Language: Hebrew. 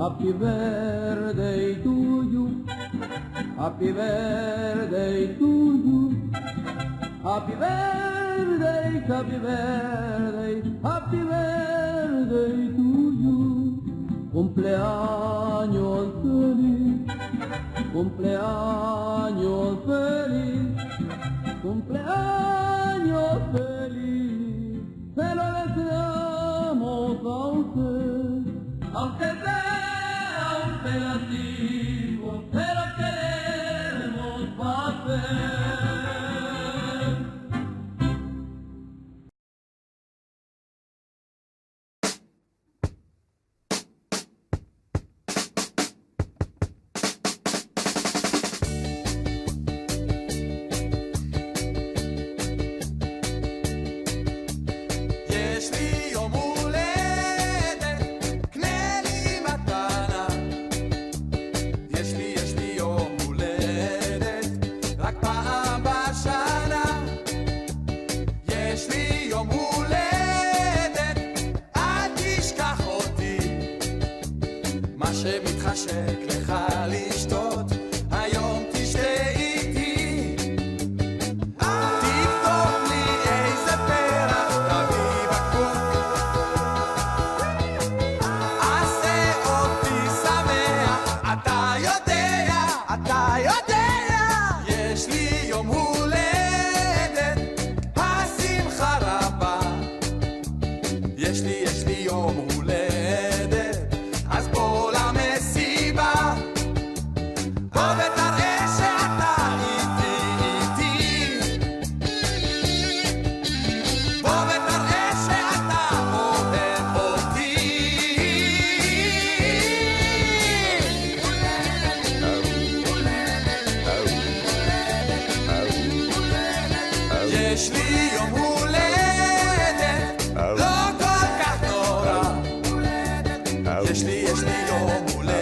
Happy birthday to you. Happy birthday to you. Happy birthday, happy birthday, happy birthday to you. Cumpleaños feliz, cumpleaños feliz, cumpleaños feliz. Se lo deseamos a usted, aunque sea un pedacito, se lo queremos hacer. יש לי יום הולדת, קנה לי מתנה. יש לי יום הולדת, רק פעם בשנה. יש לי יום הולדת, אל תשכח אותי. מה שמתחשק לך לשתות, היום תשתה איתי. תכתוב לי איזה פרח, תביא בקבוק. עשה אותי שמח, אתה יודע, אתה יודע. יש לי יום הולדת, השמחה רבה. יש לי יום הולדת, אז בוא למסיבה. בוא ותראה שאתה איתי. בוא ותראה שאתה אוהב אותי. יש לי יום הולדת, לא כל כך נורא. יש לי יום הולדת.